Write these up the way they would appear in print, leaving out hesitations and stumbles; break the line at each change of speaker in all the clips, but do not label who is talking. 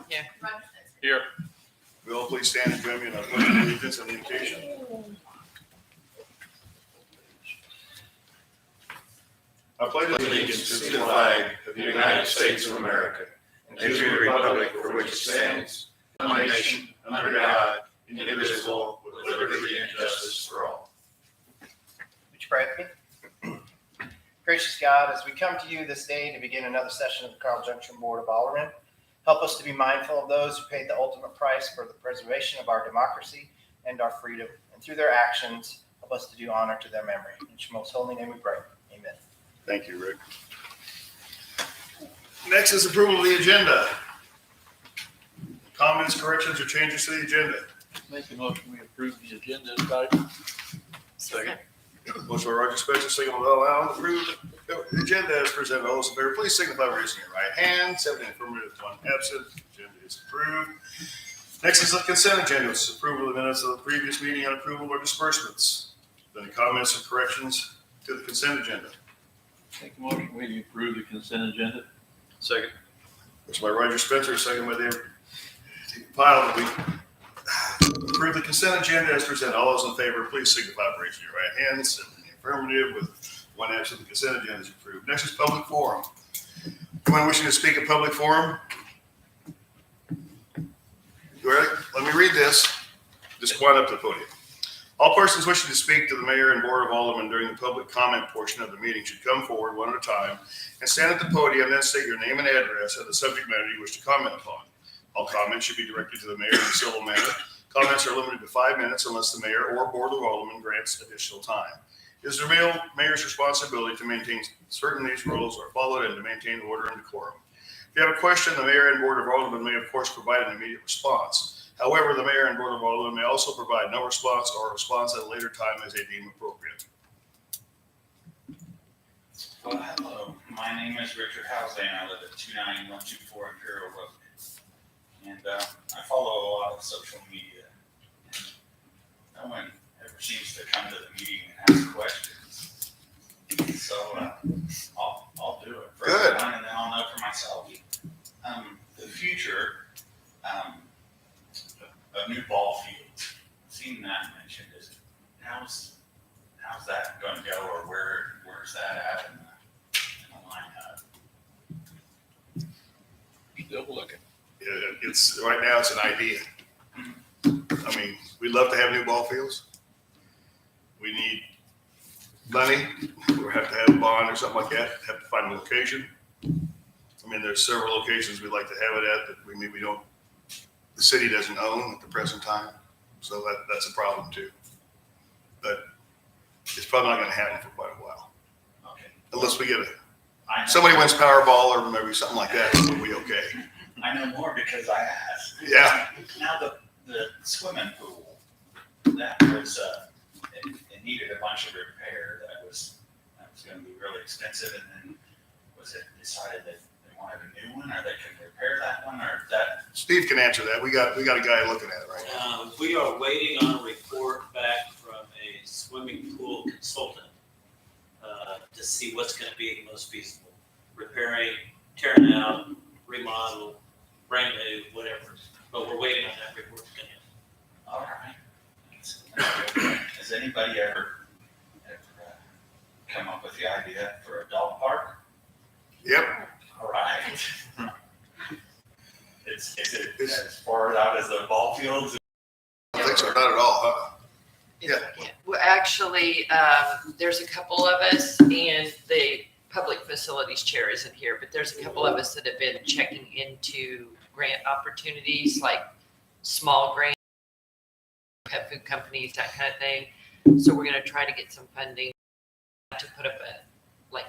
Here.
Here.
Will you please stand and join me in our pledge of allegiance and invocation? I pledge
allegiance to the flag of the United States of America and to the republic for which it stands, one nation, under God, indivisible, with liberty and justice for all.
Would you pray with me? Gracious God, as we come to you this day to begin another session of the Carl Junction Board of Alderman, help us to be mindful of those who paid the ultimate price for the preservation of our democracy and our freedom, and through their actions, help us to do honor to their memory. In your most holy name we pray. Amen.
Thank you, Rick. Next is approval of the agenda. Comments, corrections, or changes to the agenda?
Make a motion, we approve the agenda as typed.
Second. Motion by Roger Spencer, second by Will Allen, approve the agenda as presented. All those in favor, please signify by raising your right hand. 7 affirmative, 1 absent. Agenda is approved. Next is the consent agenda. This is approval of the minutes of the previous meeting and approval of disbursements. Any comments or corrections to the consent agenda?
Make a motion, we approve the consent agenda. Second.
Motion by Roger Spencer, second by David Pyle. We approve the consent agenda as presented. All those in favor, please signify by raising your right hands. In the affirmative, with 1 absent, the consent agenda is approved. Next is public forum. Anyone wishing to speak at public forum? You ready? Let me read this. Just go on up to the podium. All persons wishing to speak to the mayor and board of aldermen during the public comment portion of the meeting should come forward one at a time and stand at the podium, then state your name and address and the subject matter you wish to comment upon. All comments should be directed to the mayor in a civil manner. Comments are limited to 5 minutes unless the mayor or board of aldermen grants additional time. It is the mayor's responsibility to maintain certain these rules are followed and to maintain order and decorum. If you have a question, the mayor and board of aldermen may of course provide an immediate response. However, the mayor and board of aldermen may also provide no response or a response at a later time as they deem appropriate.
Well, hello. My name is Richard Housley, and I live at 29124 Imperial Road. And I follow a lot of social media. And no one ever seems to come to the meeting and ask questions. So I'll do it for everyone, and then I'll know for myself. The future of new ball fields. Seen that mentioned. How's that going to go, or where's that at in the lineup?
Still looking.
It's right now it's an idea. I mean, we'd love to have new ball fields. We need money. We have to have a bond or something like that. Have to find a location. I mean, there's several locations we'd like to have it at that we maybe don't. The city doesn't own at the present time, so that's a problem too. But it's probably not going to happen for quite a while,
Okay.
unless we get somebody wins Powerball or maybe something like that. We'll be okay.
I know more because I asked.
Yeah.
Now the swimming pool, that was it needed a bunch of repair. That was going to be really expensive, and then was it decided that they wanted a new one, or they could repair that one, or that?
Steve can answer that. We got a guy looking at it right now.
We are waiting on a report back from a swimming pool consultant to see what's going to be the most feasible. Repairing, tearing out, remodel, brand new, whatever. But we're waiting on that report to come in.
All right. Has anybody ever come up with the idea for a dog park?
Yep.
All right. Is it as far out as the ball fields?
I think so. Not at all, huh? Yeah.
Well, actually, there's a couple of us, and the public facilities chair isn't here, but there's a couple of us that have been checking into grant opportunities, like small grants, pet food companies, that kind of thing. So we're going to try to get some funding to put up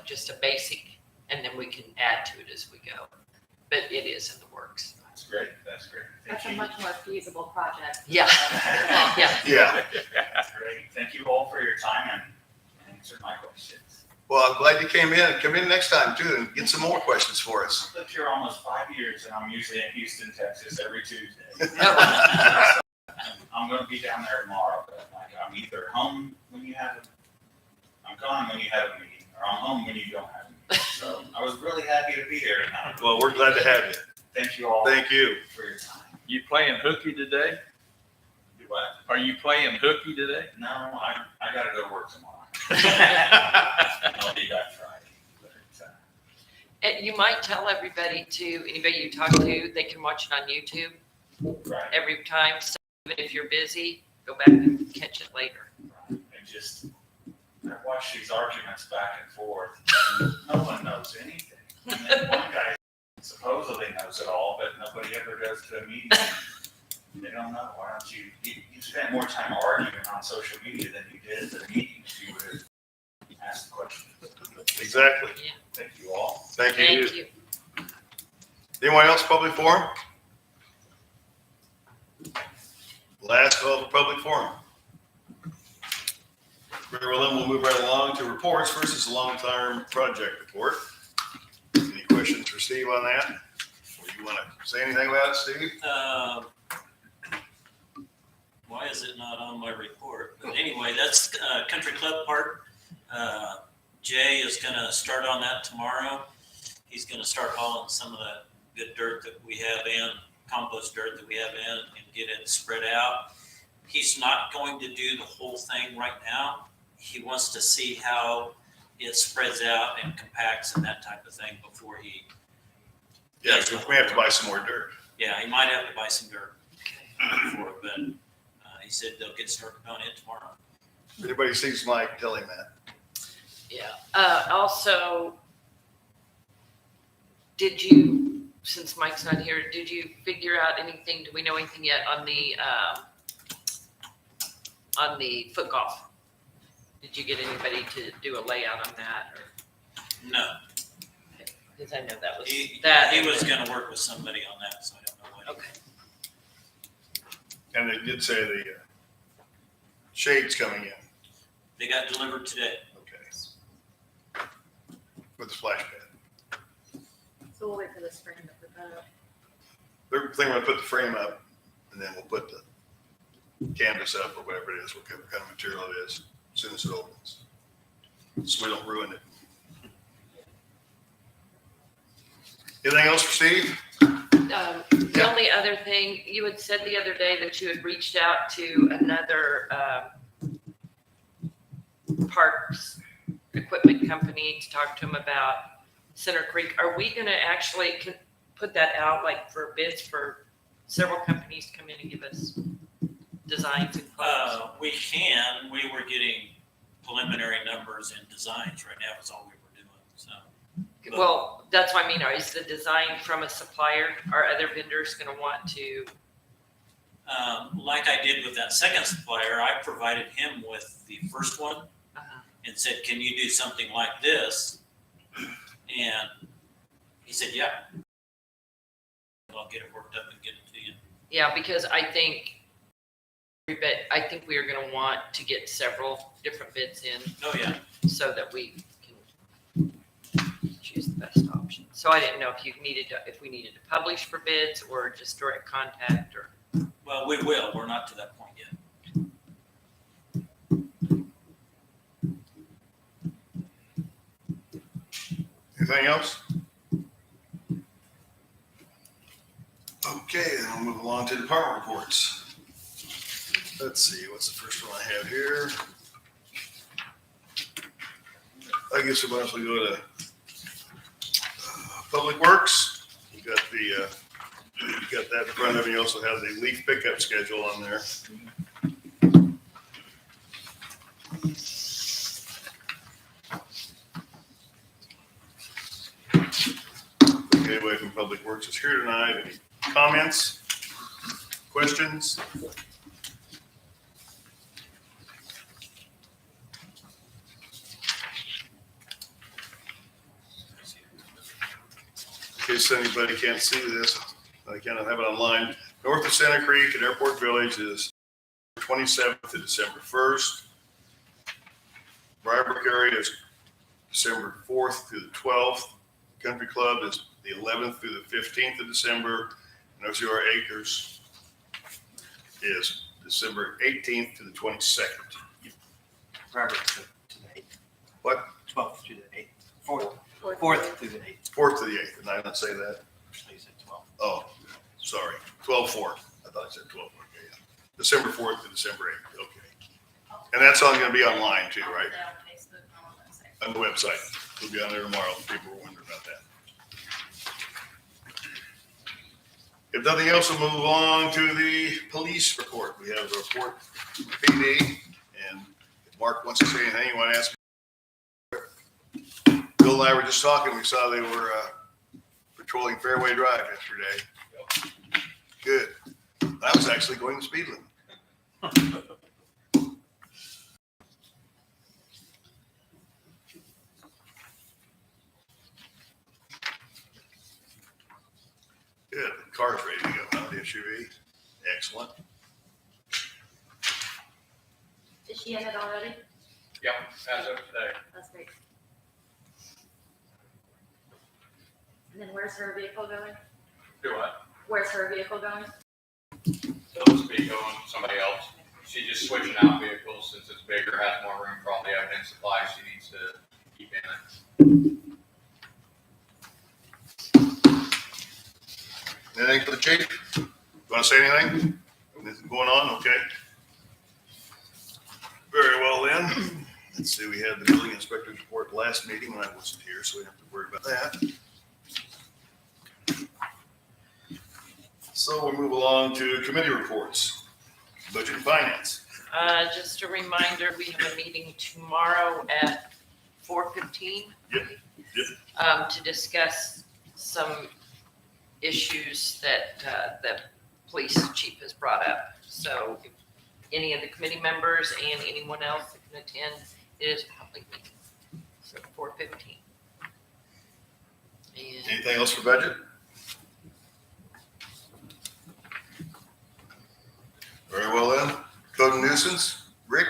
just a basic, and then we can add to it as we go. But it is in the works.
That's great. That's great.
That's a much more feasible project.
Yeah. Yeah.
Yeah.
Great. Thank you all for your time and answered my questions.
Well, I'm glad you came in. Come in next time too and get some more questions for us.
I've lived here almost 5 years, and I'm usually in Houston, Texas, every Tuesday. I'm going to be down there tomorrow, but I'm either home when you have I'm gone when you have a meeting, or I'm home when you don't have a meeting. So I was really happy to be here tonight.
Well, we're glad to have you.
Thank you all
Thank you.
for your time.
You playing hooky today?
Do what?
Are you playing hooky today?
No, I gotta go to work tomorrow. I'll be back Friday. But,
And you might tell everybody to, anybody you talk to, they can watch it on YouTube
right.
every time. So even if you're busy, go back and catch it later.
And just, I watch these arguments back and forth. And no one knows anything. And then one guy supposedly knows it all, but nobody ever goes to a meeting. They don't know. Why don't you spend more time arguing on social media than you did at the meetings. You would ask the question.
Exactly.
Thank you all.
Thank you.
Thank you.
Anyone else public forum? Last call for public forum. Very well, then we'll move right along to reports. First is a long-term project report. Any questions for Steve on that? Or you want to say anything about it, Steve?
Why is it not on my report? But anyway, that's Country Club Park. Jay is gonna start on that tomorrow. He's gonna start hauling some of the good dirt that we have in, compost dirt that we have in, and get it spread out. He's not going to do the whole thing right now. He wants to see how it spreads out and compacts and that type of thing before he.
Yeah, so we may have to buy some more dirt.
Yeah, he might have to buy some dirt before, but he said they'll get started on it tomorrow.
If anybody sees Mike, tell him that.
Yeah. Also, did you, since Mike's not here, did you figure out anything? Do we know anything yet on the foot golf? Did you get anybody to do a layout on that? Or?
No,
Because I know that was
he
that.
was going to work with somebody on that, so I don't know what.
Okay.
And they did say the shade's coming in.
They got delivered today.
Okay. With the splash pad.
So we'll wait for the spring to put that up.
They're thinking we're gonna put the frame up and then we'll put the canvas up or whatever it is, whatever kind of material it is, as soon as it opens. So we don't ruin it. Anything else for Steve?
The only other thing, you had said the other day that you had reached out to another parks equipment company to talk to them about Center Creek. Are we going to actually put that out like for bids for several companies to come in and give us designs and quotes?
We can. We were getting preliminary numbers and designs right now. Is all we were doing. So.
Well, that's what I mean. Is the design from a supplier? Are other vendors going to want to?
Like I did with that second supplier, I provided him with the first one and said, "Can you do something like this?" And he said, "Yeah." I'll get it worked up and get it to you.
Yeah, because I think we are going to want to get several different bids in
Oh yeah.
so that we can choose the best option. So I didn't know if we needed to publish for bids or just direct contact or.
Well, we will. We're not to that point yet.
Anything else? Okay, then I'll move along to department reports. Let's see, what's the first one I have here? I guess we might as well go to Public Works. You got that in front of you. You also have the leaf pickup schedule on there. Anybody from Public Works is here tonight. Any comments? Questions? In case anybody can't see this, I kind of have it online. North of Center Creek at Airport Village is 27th to December 1st. Briarbrook area is December 4th through the 12th. Country Club is the 11th through the 15th of December. And Ozark Acres is December 18th to the 22nd.
Robert to the 8th.
What?
12th to the 8th. 4th through the 8th.
4th to the 8th. Did I not say that?
Actually, you said 12th.
Oh, sorry, 12/4. I thought I said 12. Okay, yeah. December 4th to December 8th. Okay. And that's all going to be online too, right? On the website. It'll be on there tomorrow. People were wondering about that. If nothing else, we'll move on to the police report. We have a report from PD, and if Mark wants to say anything, you want to ask? Bill and I were just talking. We saw they were patrolling Fairway Drive yesterday. Good. I was actually going the speed limit. Good. The car's ready to go, huh? The SUV. Excellent.
Is she in it already?
Yep, as of today.
That's great. And then where's her vehicle going?
Do what?
Where's her vehicle going?
It'll just be going to somebody else. She's just switching out vehicles since it's bigger, has more room for all the evidence supplies she needs to keep in it.
Anything for the chief? Want to say anything? Anything going on? Okay. Very well then. Let's see, we had the building inspector's report last meeting when I wasn't here, so we don't have to worry about that. So we'll move along to committee reports. Budget and finance.
Just a reminder, we have a meeting tomorrow at 4:15.
Yep.
To discuss some issues that the police chief has brought up. So if any of the committee members and anyone else that can attend, it is a public meeting. So 4:15. And
Anything else for budget? Very well then. Code and nuisance. Rick?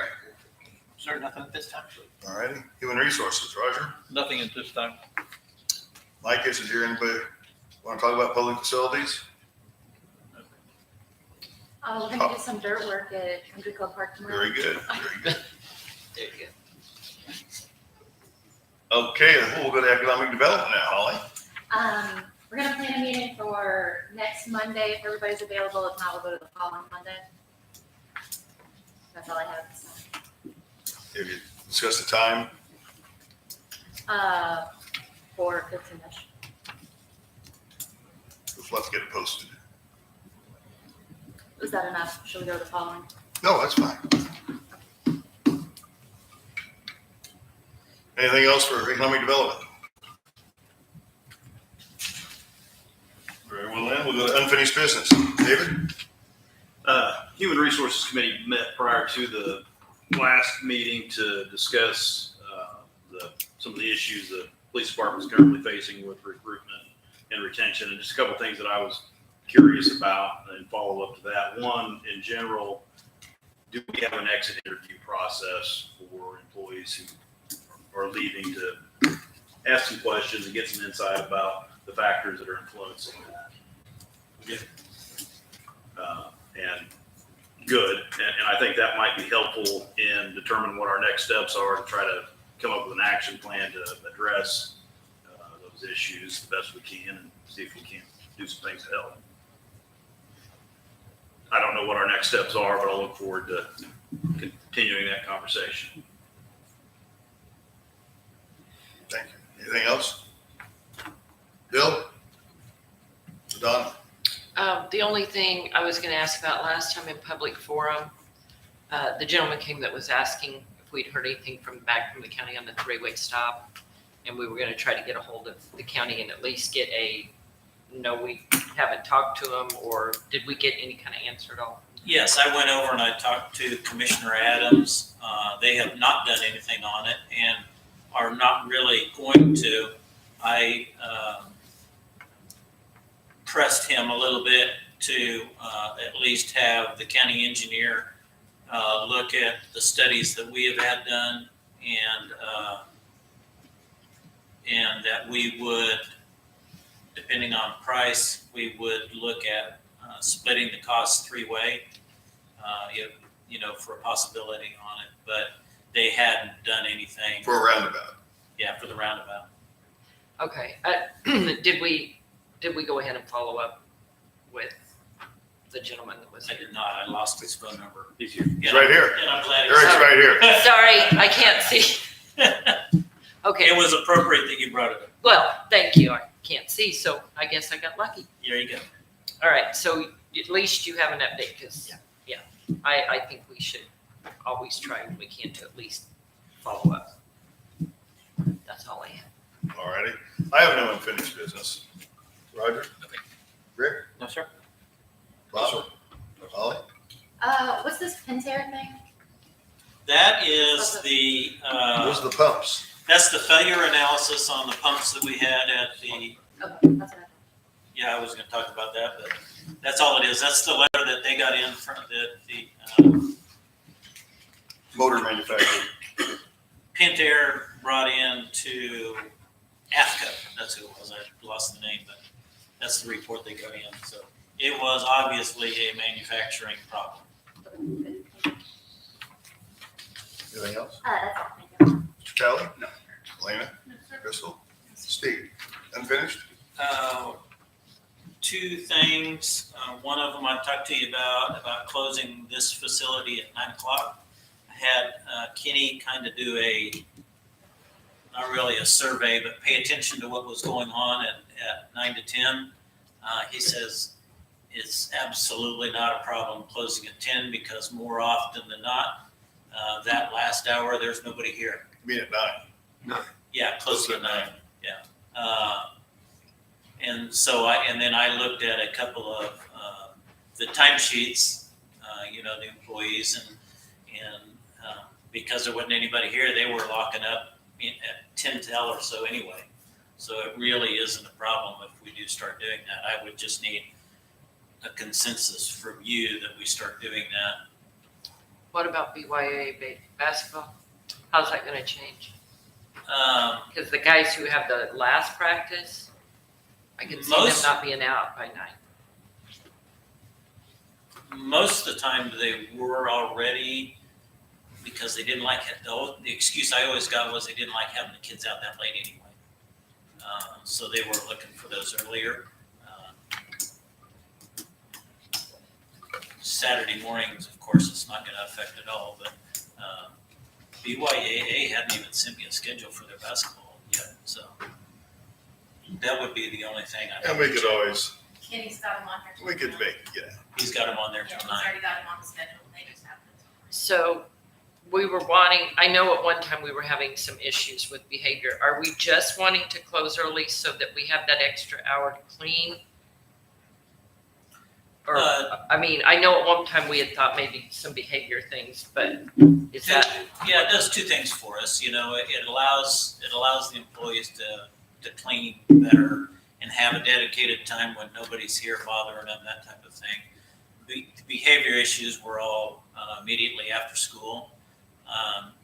Sir, nothing at this time.
All righty. Human resources. Roger?
Nothing at this time.
Mike, is there anybody want to talk about public facilities?
We're gonna do some dirt work at Country Club Park tomorrow.
Very good. Very good.
there you
Okay, then we'll go to economic development now, Holly.
We're gonna plan a meeting for next Monday, if everybody's available. If not, we'll go to the following Monday. That's all I have.
Have you discussed the time?
4:15-ish.
Let's get it posted.
Is that enough? Should we go to the following?
No, that's fine. Anything else for economic development? Very well then, we'll go to unfinished business. David?
Human Resources Committee met prior to the last meeting to discuss some of the issues the police department is currently facing with recruitment and retention, and just a couple of things that I was curious about and follow up to that. One, in general, do we have an exit interview process for employees who are leaving to ask some questions and get some insight about the factors that are influencing that? And good. And I think that might be helpful in determining what our next steps are to try to come up with an action plan to address those issues the best we can and see if we can do some things to help. I don't know what our next steps are, but I'll look forward to continuing that conversation.
Thank you. Anything else? Bill? Don?
The only thing I was going to ask about last time in public forum, the gentleman came that was asking if we'd heard anything back from the county on the three-way stop. And we were going to try to get a hold of the county and at least get no, we haven't talked to them, or did we get any kind of answer at all?
Yes, I went over and I talked to Commissioner Adams. They have not done anything on it and are not really going to. I pressed him a little bit to at least have the county engineer look at the studies that we have had done, and that we would, depending on price, we would look at splitting the cost three-way, for a possibility on it. But they hadn't done anything.
For a roundabout.
Yeah, for the roundabout.
Okay. Did we go ahead and follow up? with the gentleman that was
I
here?
did not. I lost his phone number.
He's here.
He's right here.
And I'm glad
Eric's
he's
right here.
Sorry, I can't see. Okay,
It was appropriate that you brought it up.
well, thank you. I can't see, so I guess I got lucky.
There you go.
All right, so at least you have an update, because, yeah, I think we should always try when we can to at least follow up. That's all I have.
All righty. I have no unfinished business. Roger? Rick?
No, sir.
Bob? Holly?
What's this Pentair thing?
That is the,
Those are the pumps.
that's the failure analysis on the pumps that we had at the,
Okay, that's what I thought.
yeah, I was gonna talk about that, but that's all it is. That's the letter that they got in from the
Motor manufacturer.
Pentair brought in to AFCA. That's who it was. I lost the name, but that's the report they got in. So it was obviously a manufacturing problem.
Anything else?
That's all, thank you.
Mr. Talley? No. Elena? Crystal? Steve? Unfinished?
Two things. One of them I talked to you about closing this facility at 9:00. I had Kenny kind of do not really a survey, but pay attention to what was going on at 9 to 10. He says it's absolutely not a problem closing at 10 because more often than not, that last hour, there's nobody here.
You mean at 9?
Yeah, close to 9. Yeah. And then I looked at a couple of the timesheets, the employees, and because there wasn't anybody here, they were locking up at 10:00 or so anyway. So it really isn't a problem if we do start doing that. I would just need a consensus from you that we start doing that.
What about BYA basketball? How's that gonna change? Because the guys who have the last practice, I can see them
Most-
not being out by 9.
Most of the time they were already, because they didn't like it. The excuse I always got was they didn't like having the kids out that late anyway. So they were looking for those earlier. Saturday mornings, of course, it's not going to affect it all, but BYAA hadn't even sent me a schedule for their basketball yet, so that would be the only thing.
And we could always,
Kenny's got him on here.
we could make, yeah.
He's got them on there
Yeah,
till
he's
9.
already got him on the schedule, they just have to.
So we were wanting, I know at one time we were having some issues with behavior. Are we just wanting to close early so that we have that extra hour to clean? Or, I mean, I know at one time we had thought maybe some behavior things, but is that,
Yeah, it does two things for us. It allows the employees to clean better and have a dedicated time when nobody's here bothering them, that type of thing. The behavior issues were all immediately after school.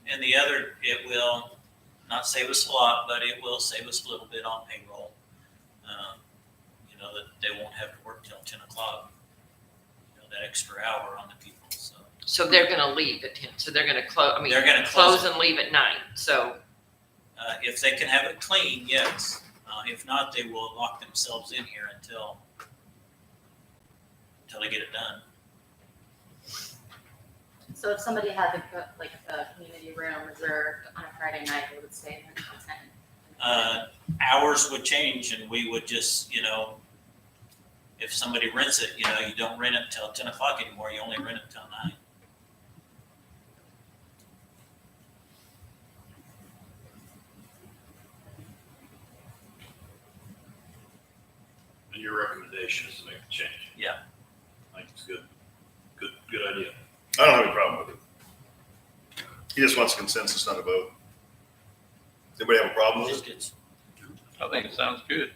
And the other, it will not save us a lot, but it will save us a little bit on payroll. That they won't have to work till 10 o'clock. That extra hour on the people.
so they're gonna leave at 10, so they're gonna close, I mean,
They're gonna
close and leave at 9, so,
If they can have it clean, yes. If not, they will lock themselves in here until they get it done.
So if somebody had a community room reserved on a Friday night, they would stay there until 10.
Hours would change and we would just, if somebody rents it, you don't rent it till 10 o'clock anymore. You only rent it till 9.
And your recommendation is to make the change.
Yeah.
I think it's good. Good idea.
I don't have a problem with it. He just wants consensus, not a vote. Anybody have a problem with
Just
it?
gets,
I think it sounds good.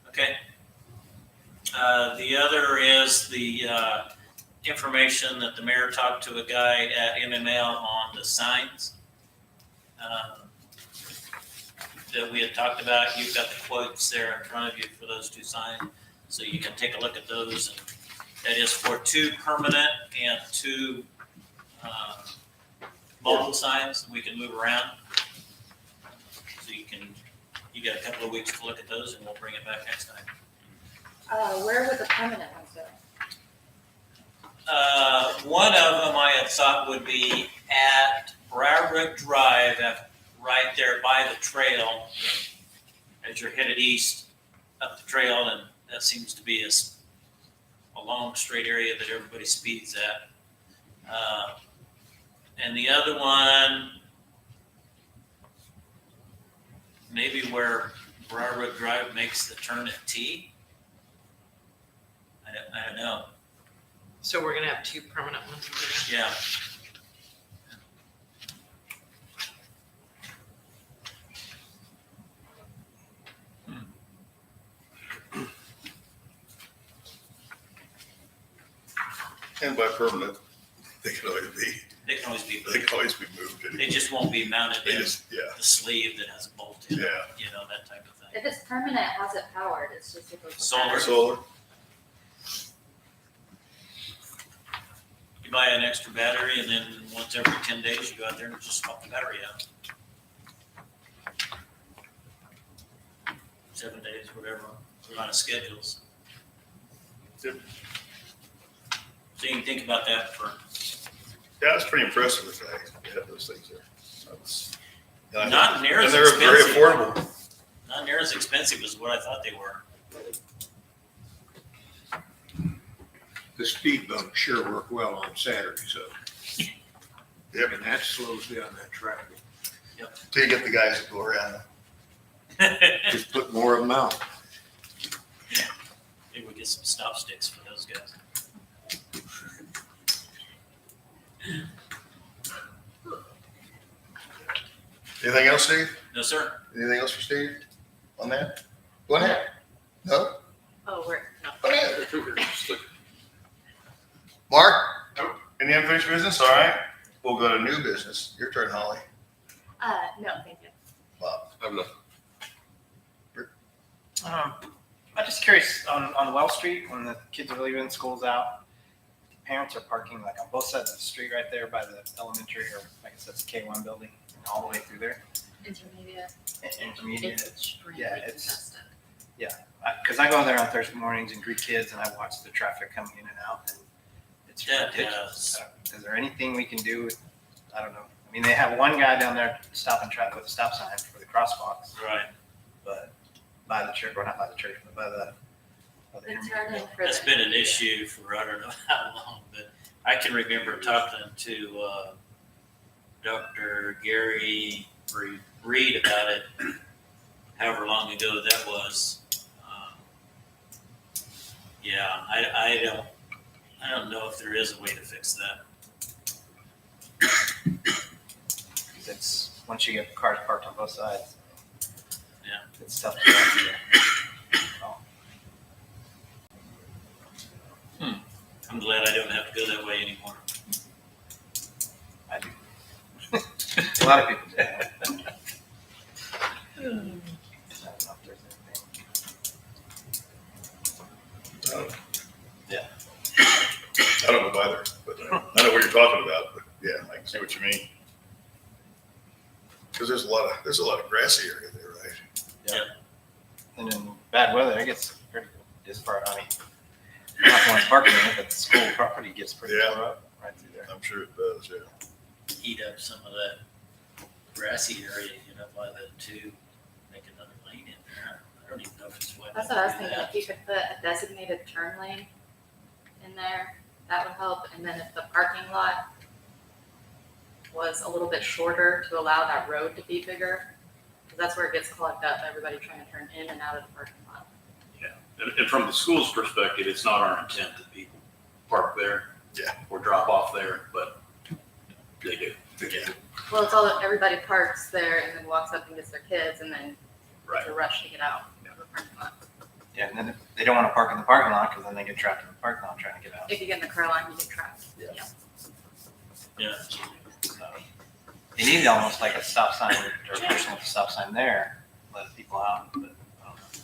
okay. The other is the information that the mayor talked to a guy at MML on the signs that we had talked about. You've got the quotes there in front of you for those 2 signs, so you can take a look at those. And that is for 2 permanent and 2 mobile signs that we can move around. So you got a couple of weeks to look at those, and we'll bring it back next time.
Where would the permanent ones go?
One of them I had thought would be at Briarbrook Drive, right there by the trail. As you're headed east up the trail, and that seems to be a long straight area that everybody speeds at. And the other one, maybe where Briarbrook Drive makes the turn at T. I don't know.
So we're gonna have two permanent ones.
Yeah.
And by permanent, they can always
They can always be
be moved.
They just won't be mounted
They
in
just, yeah,
the sleeve that has a bolt in it,
yeah.
you know, that type of thing.
If it's permanent, how's it powered? It's just it goes. with
Solar.
battery.
Solar,
You buy an extra battery, and then once every 10 days, you go out there and just swap the battery out. 7 days, whatever, we're on a schedules.
Yep.
So you can think about that for
yeah, it's pretty impressive if they have those things there. And
not near
and
as
they're very
expensive.
affordable.
Not near as expensive as what I thought they were.
The speed bumps sure work well on Saturday, so.
Yep.
And that slows down that traffic.
Till you get the guys that go around.
Just put more of them out.
Maybe we get some stop sticks for those guys.
Anything else, Steve?
No, sir.
Anything else for Steve on that? Go ahead. No?
Oh, no.
Go ahead. Mark?
Nope.
Any unfinished business? All right. We'll go to new business. Your turn, Holly.
No, thank you.
Bob.
I'm just curious, on Well Street, when the kids are leaving, school's out, parents are parking like on both sides of the street right there by the elementary, or I guess that's the K1 building, and all the way through there.
Intermediate.
Intermediate.
It's extremely
Yeah, it's-
congested.
Because I go there on Thursday mornings and greet kids, and I watch the traffic coming in and out, and it's
Yeah,
ridiculous. Is there anything we can do? I don't know. I mean, they have one guy down there stopping traffic with a stop sign for the crosswalks,
Right.
but by the church, or not by the church, but by the
The
intermediate
turn in
building.
for
That's
the.
been an issue for I don't know how long, but I can remember talking to Dr. Gary Reed about it, however long ago that was. Yeah, I don't know if there is a way to fix that.
It's, once you get cars parked on both sides.
Yeah.
It's tough to get through.
I'm glad I don't have to go that way anymore.
I do. A lot of people do. I don't know if there's anything.
Yeah. I don't know either, but I know what you're talking about, but yeah, I can see what you mean. Because there's a lot of grassy area there, right?
And in bad weather, it gets pretty, as far, I mean, not the one's parking in it, but the school property gets pretty
Yeah.
far up right through there.
I'm sure it does, yeah.
Heat up some of that grassy area, you know, by the two, make another lane in there. I don't even know if it's wet.
That's what I was thinking. If you could put a designated turn lane in there, that would help. And then if the parking lot was a little bit shorter to allow that road to be bigger, because that's where it gets clogged up, everybody trying to turn in and out of the parking lot.
And from the school's perspective, it's not our intent that people park there.
Yeah.
Or drop off there, but they do.
Yeah.
Well, it's all that everybody parks there and then walks up and gets their kids and then
Right.
it's a rush to get out of the parking lot.
Yeah, and then if they don't want to park in the parking lot, because then they get trapped in the parking lot trying to get out.
If you get in the car line, you get trapped.
Yeah.
Yeah.
So, they need almost like a stop sign, or a person with a stop sign there, let people out, but, I don't know.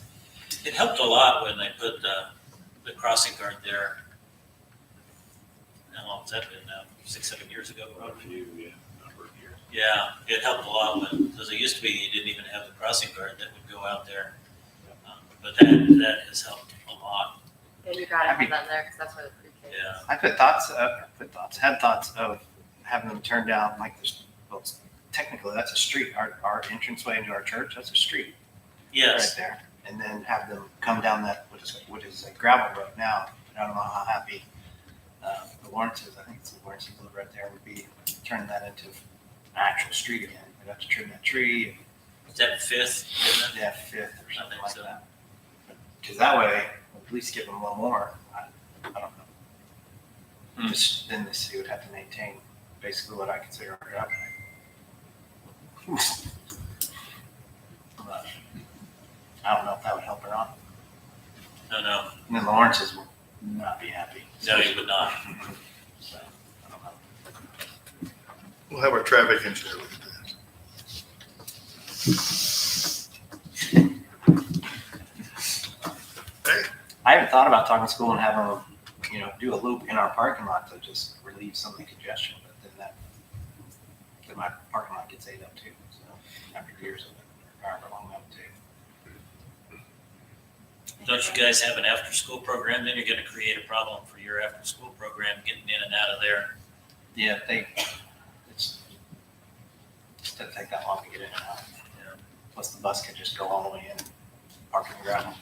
It helped a lot when they put the crossing guard there. How long has that been now? 6-7 years ago,
A
probably.
few, yeah, number of years.
Yeah, it helped a lot when, because it used to be you didn't even have the crossing guard that would go out there. But that has helped a lot.
Yeah, you gotta have them there, because that's where the pre-K is.
Yeah.
I had thoughts of having them turn down like this. Well, technically, that's a street. Our entranceway into our church, that's a street
Yes.
right there. And then have them come down that, what is a gravel road now. I don't know how happy the Lawrences, I think it's the Lawrences live right there, would be turning that into an actual street again. We'd have to trim that tree.
Is that Fifth, isn't it?
Yeah, Fifth or something
think
like
so.
that. Because that way, at least give them a little more. I don't know. Just then the city would have to maintain basically what I consider our driveway. But I don't know if that would help or not.
No,
And then Lawrence's would not be happy.
no, you would not.
So, I don't know.
We'll have our traffic engineer look at that. Hey,
I haven't thought about talking to school and having them, do a loop in our parking lot to just relieve some of the congestion, but then my parking lot gets ate up too, so after years of it, or however long that would take.
Don't you guys have an after-school program? Then you're gonna create a problem for your after-school program getting in and out of there.
Yeah, it doesn't take that long to get in and out. Plus the bus could just go all the way in and park in the gravel.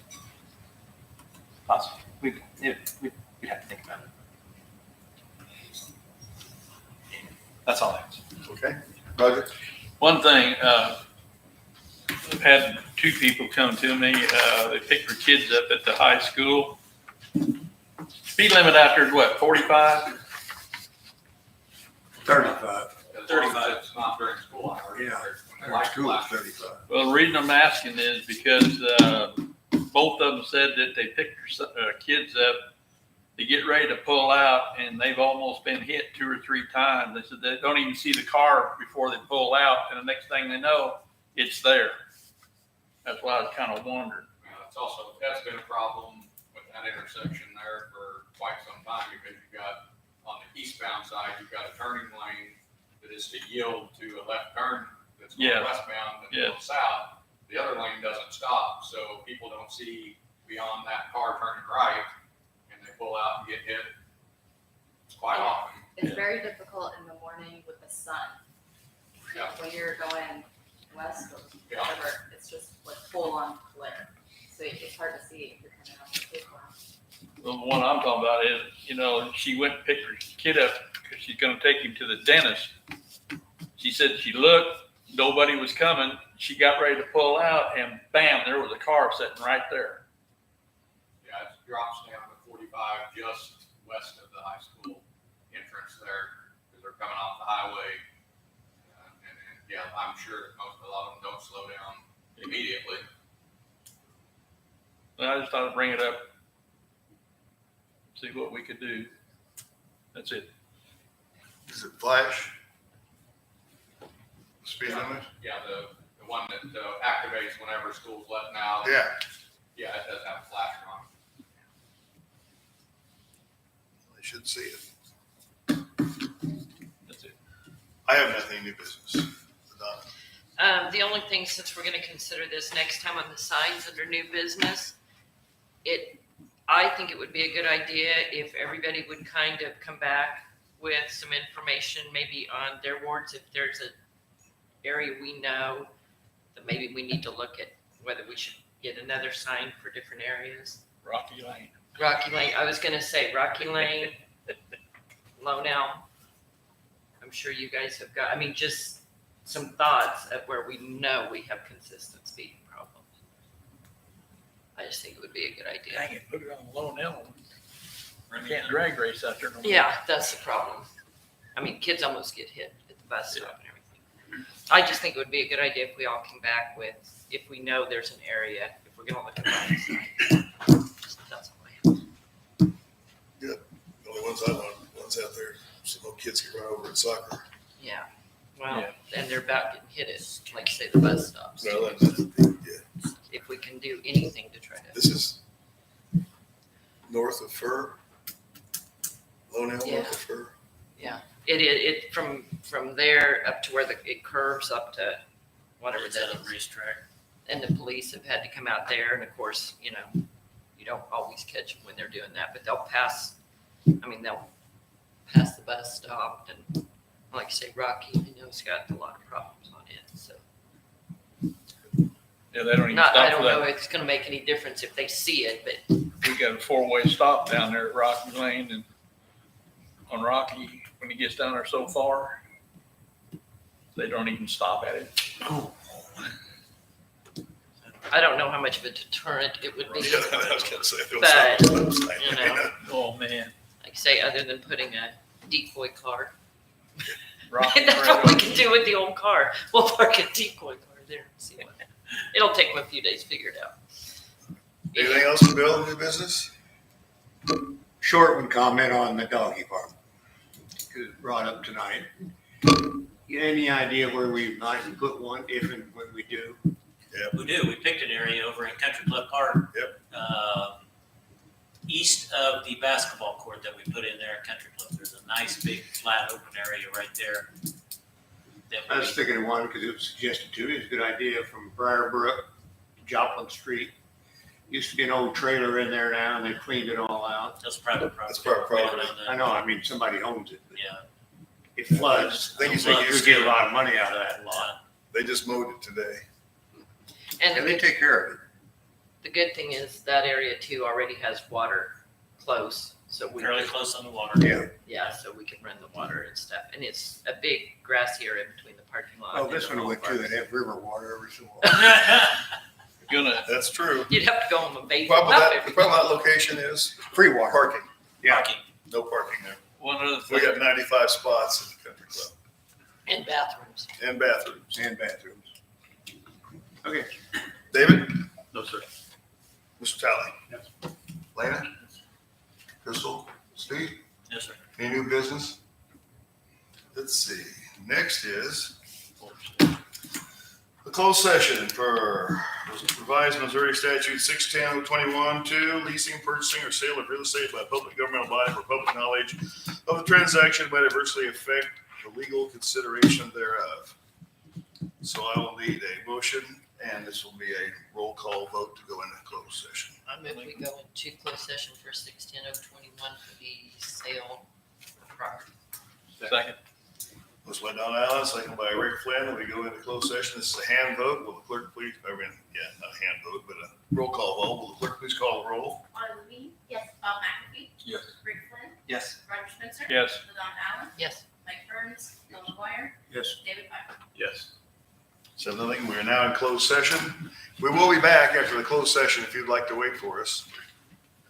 Possibly. We'd have to think about it. That's all I have.
okay, Roger?
One thing, I've had two people come to me, they picked their kids up at the high school. Speed limit out there is what, 45?
35.
35.
It's not during school hours.
Yeah.
Like
School is
last-
35.
Well, the reason I'm asking is because, both of them said that they picked their kids up to get ready to pull out, and they've almost been hit 2 or 3 times. They said they don't even see the car before they pull out, and the next thing they know, it's there. That's why I was kind of wondering.
That's been a problem with that intersection there for quite some time, because you've got, on the eastbound side, you've got a turning lane that is to yield to a left turn that's going
Yeah.
westbound and
Yeah.
going south. The other lane doesn't stop, so people don't see beyond that car turning right, and they pull out and get hit quite often.
It's very difficult in the morning with the sun.
Yeah.
When you're going west or
Yeah.
whatever, it's just like full on glare. So it's hard to see if you're coming out the big one.
The one I'm talking about is, she went and picked her kid up because she's going to take him to the dentist. She said she looked, nobody was coming. She got ready to pull out, and bam, there was a car sitting right there.
Yeah, it drops down to 45 just west of the high school entrance there, because they're coming off the highway. And yeah, I'm sure that a lot of them don't slow down immediately.
And I just thought I'd bring it up, see what we could do. That's it.
Is it flash? Speed limit?
Yeah, the one that activates whenever school's letting out.
Yeah.
Yeah, it does have a flash on.
They should see it.
That's it.
Uh,
I have nothing new business. Donna.
The only thing, since we're gonna consider this next time on the signs under new business, I think it would be a good idea if everybody would kind of come back with some information, maybe on their wards, if there's an area we know that maybe we need to look at whether we should get another sign for different areas.
Rocky Lane.
Rocky Lane, I was gonna say Rocky Lane, Lone Elm. I'm sure you guys have got, just some thoughts of where we know we have consistent speeding problems. I just think it would be a good idea.
Dang it, put it on Lone Elm. Can't drag race out there no more.
Yeah, that's the problem. Kids almost get hit at the bus stop and everything. I just think it would be a good idea if we all come back with, if we know there's an area, if we're gonna look at that. That's all I have.
The only ones I know, ones out there, some little kids get run over at soccer.
Yeah, well,
Yeah.
and they're about getting hit at, like say, the bus stops.
No, yeah.
If we can do anything to try to,
This is north of Fur. Lone Elm,
Yeah.
north of Fur.
it from there up to where it curves up to whatever
It's
that
at a
is.
racetrack.
And the police have had to come out there, and of course, you don't always catch them when they're doing that, but they'll pass the bus stop, and like I say, Rocky, I know, it's got a lot of problems on it, so.
Yeah, they don't even
Not, I
stop
don't
for
know
that.
if it's gonna make any difference if they see it, but
We got a 4-way stop down there at Rocky Lane and on Rocky, when he gets down there so far, they don't even stop at it.
I don't know how much of a deterrent it would be.
Yeah, I was gonna say, if it was
But,
something else, like,
you know.
Oh, man.
Like I say, other than putting a decoy car.
Rocky
That's what we
Road.
can do with the old car. We'll park a decoy car there and see what. It'll take them a few days to figure it out.
Anything else, Bill, new business?
Short one comment on the doggy park. It was brought up tonight. You any idea where we might put one if and when we do?
We do. We picked an area over in Country Club Park.
Yep.
East of the basketball court that we put in there at Country Club. There's a nice big flat open area right there. That
I was
we,
thinking of one because it was suggested to me. It's a good idea from Briarbrook to Joplin Street. Used to be an old trailer in there now and they cleaned it all out.
that's private property.
That's private
We don't
property.
own that.
I know, I mean, somebody owns it. But
Yeah.
it floods.
I think
It
you said
floods, we get a lot of money out of that lot.
They just mowed it today.
And
And they take care of it.
the good thing is that area too already has water close, so we
Fairly
can,
close on the water.
yeah, so we can run the water and stuff. And it's a big grassy area between the parking lot.
Oh,
and
this
the
one went
golf
too. They
course.
have river water every so often.
Gonna,
That's true.
You'd have to go on the base.
Problem with that, the problem with that location is
Free water.
parking.
Yeah.
Parking.
No parking there.
one other
We
thing,
got 95 spots in the country club
And bathrooms.
and bathrooms.
And bathrooms. Okay.
David,
No, sir.
Mr. Talley. Yes. Lana, Crystal, Steve,
Yes, sir.
any new business? Let's see. Next is the closed session for revised Missouri statute 610-21 to leasing, purchasing, or sale of real estate by a public governmental body for public knowledge of the transaction might adversely affect the legal consideration thereof. So I will need a motion, and this will be a roll call vote to go into closed session.
I move we go into closed session for 610-21 for the sale of property.
second,
Motion by Don Allen, second by Rick Flynn, we go into closed session. This is a hand vote. Will the clerk please, not a hand vote, but a roll call vote. Will the clerk please call the roll?
Autumn Lee? Yes. Bob McAfee?
Yes.
Rick Flynn?
Yes.
Roger Spencer?
yes.
Don Allen?
Yes.
Mike Burns? Bill McGuire?
Yes.
David Piper?
Yes.
So nothing, we are now in closed session. We will be back after the closed session if you'd like to wait for us.